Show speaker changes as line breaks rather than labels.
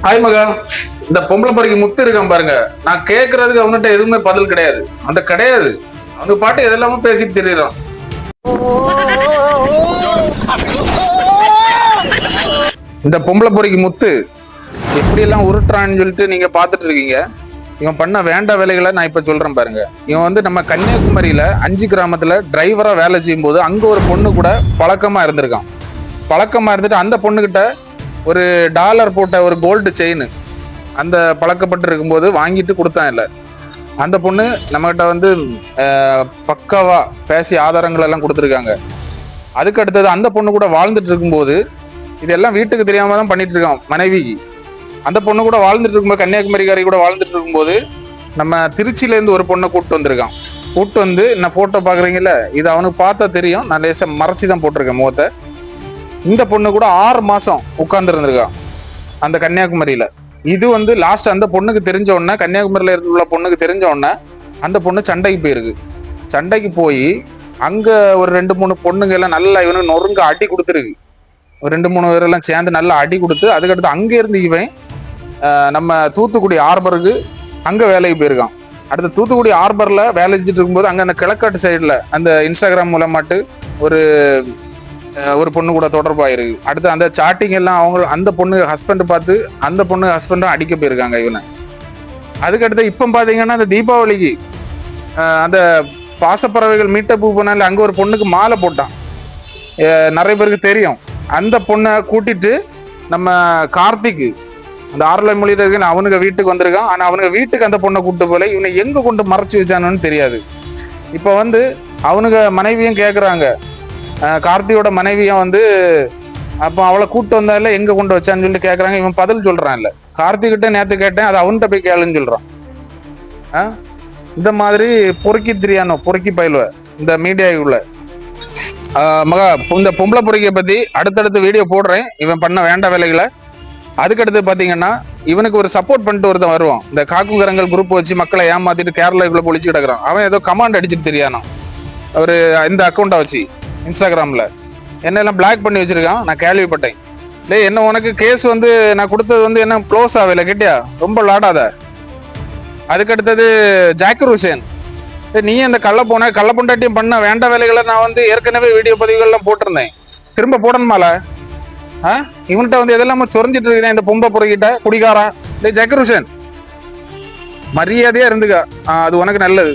Hi மகா. இந்த பொம்பளை பொறுக்கி முத்து இருக்கான் பாருங்க. நான் கேட்கறதுக்கு அவன்கிட்ட எதுவுமே பதில் கிடையாது. அந்த கிடையாது. அவங்க பாட்டு எதெல்லாமோ பேசிட்டு தெரியறான். இந்த பொம்பளை பொறுக்கி முத்து எப்படி எல்லாம் உருட்டுறான்னு சொல்லிட்டு நீங்க பாத்துட்டு இருக்கீங்க. இவன் பண்ண வேண்ட வேலைகளை நான் இப்ப சொல்றேன் பாருங்க. இவன் வந்து நம்ம கன்னியாகுமரியில 5 கிராமத்துல டிரைவரா வேலை செய்யும் போது அங்க ஒரு பொண்ணு கூட பழக்கமா இருந்திருக்கான். பழக்கமா இருந்துட்டு அந்த பொண்ணுகிட்ட ஒரு டாலர் போட்ட ஒரு கோல்டு செயின் அந்த பழக்கப்பட்டு இருக்கும்போது வாங்கிட்டு கொடுத்தான். இல்லை, அந்த பொண்ணு நம்மகிட்ட வந்து பக்காவா பேசி ஆதாரங்கள் எல்லாம் கொடுத்துருக்காங்க. அதுக்கு அடுத்தது அந்த பொண்ணு கூட வாழ்ந்துட்டு இருக்கும்போது இதெல்லாம் வீட்டுக்கு தெரியாம தான் பண்ணிட்டு இருக்கான் மனைவிக்கு. அந்த பொண்ணு கூட வாழ்ந்துட்டு இருக்கும்போது கன்னியாகுமரிக்காரி கூட வாழ்ந்துட்டு இருக்கும்போது நம்ம திருச்சியில இருந்து ஒரு பொண்ணை கூப்பிட்டு வந்திருக்கான். கூப்பிட்டு வந்து என்ன போட்டோ பாக்குறீங்கல்ல, இது அவனுக்கு பார்த்தா தெரியும். நான் லேசா மறைச்சு தான் போட்டிருக்கேன் முகத்தை. இந்த பொண்ணு கூட 6 மாசம் உட்கார்ந்து இருந்திருக்கான் அந்த கன்னியாகுமரியில. இது வந்து லாஸ்ட் அந்த பொண்ணுக்கு தெரிஞ்ச உடனே, கன்னியாகுமரியில உள்ள பொண்ணுக்கு தெரிஞ்ச உடனே அந்த பொண்ணு சண்டைக்கு போயிருக்கு. சண்டைக்கு போய் அங்க ஒரு 2-3 பொண்ணுங்க எல்லாம் நல்லா இவனுக்கு நொறுங்க அடி கொடுத்துருக்கு. ஒரு 2-3 பேரெல்லாம் சேர்ந்து நல்லா அடி கொடுத்து அதுக்கடுத்து அங்க இருந்து இவன் நம்ம தூத்துக்குடி ஆர்பருக்கு அங்க வேலைக்கு போயிருக்கான். அடுத்த தூத்துக்குடி ஆர்பர்ல வேலை செஞ்சுட்டு இருக்கும்போது அங்க அந்த கிழக்காட்டு சைடுல அந்த இன்ஸ்டாகிராம் மூலமாட்டு ஒரு பொண்ணு கூட தொடர்பாயிருக்கு. அடுத்து அந்த சாட்டிங் எல்லாம் அவங்க அந்த பொண்ணு ஹஸ்பண்ட் பார்த்து அந்த பொண்ணு ஹஸ்பண்டும் அடிக்க போயிருக்காங்க இவனை. அதுக்கடுத்து இப்ப பாத்தீங்கன்னா அந்த தீபாவளிக்கு அந்த பாசப்பறவைகள் மீட்டப் போனால அங்க ஒரு பொண்ணுக்கு மாலை போட்டான். நிறைய பேருக்கு தெரியும். அந்த பொண்ணை கூட்டிட்டு நம்ம கார்த்திக் அந்த ஆரலை மொழியில இருக்கு அவனுக்கு வீட்டுக்கு வந்திருக்கான். ஆனா அவனுக்கு வீட்டுக்கு அந்த பொண்ணை கூப்பிட்டு போல இவனை எங்க கொண்டு மறைச்சு வச்சானு தெரியாது. இப்ப வந்து அவனுக்கு மனைவியும் கேக்குறாங்க, கார்த்தியோட மனைவியும் வந்து அப்போ அவளை கூப்பிட்டு வந்தால எங்க கொண்டு வச்சான்னு சொல்லிட்டு கேக்குறாங்க. இவன் பதில் சொல்றான். இல்ல, கார்த்திகிட்ட நேத்து கேட்டேன், அது அவன்கிட்ட போய் கேளுன்னு சொல்றான். இந்த மாதிரி பொறுக்கி தெரியானோ பொறுக்கி பயிலுவ இந்த மீடியாவுக்குள்ள மகா. இந்த பொம்பளை பொறுக்கிய பத்தி அடுத்தடுத்து வீடியோ போடுறேன், இவன் பண்ண வேண்ட வேலைகளை. அதுக்கடுத்து பாத்தீங்கன்னா இவனுக்கு ஒரு சப்போர்ட் பண்ணிட்டு ஒருத்தன் வருவான். இந்த காக்குங்கரங்கள் குரூப் வச்சு மக்களை ஏமாத்திட்டு கேரளாக்குள்ள பொழிச்சு கிடக்குறான். அவன் ஏதோ கமாண்ட் அடிச்சுட்டு தெரியானோ ஒரு இந்த அக்கௌண்ட்டை வச்சு இன்ஸ்டாகிராம்ல என்னெல்லாம் பிளாக் பண்ணி வச்சிருக்கான். நான் கேள்விப்பட்டேன். இல்லை, என்ன உனக்கு கேஸ் வந்து நான் கொடுத்தது வந்து என்ன க்ளோஸ் ஆகல கேட்டியா, ரொம்ப லாடாத. அதுக்கடுத்தது ஜாக்கிர் ஹுசேன், நீ அந்த கள்ள பொண்டாட்டியும் பண்ண வேண்ட வேலைகளை நான் வந்து ஏற்கனவே வீடியோ பதிவுகள்லாம் போட்டிருந்தேன். திரும்ப போடணுமால? இவன்கிட்ட வந்து எதெல்லாம சொரிஞ்சிட்டு இருக்கேன் இந்த பொம்பை பொறுக்கிட்ட குடிகாரா. ஜாக்கிர் ஹுசேன், மரியாதையா இருந்துக்க, அது உனக்கு நல்லது.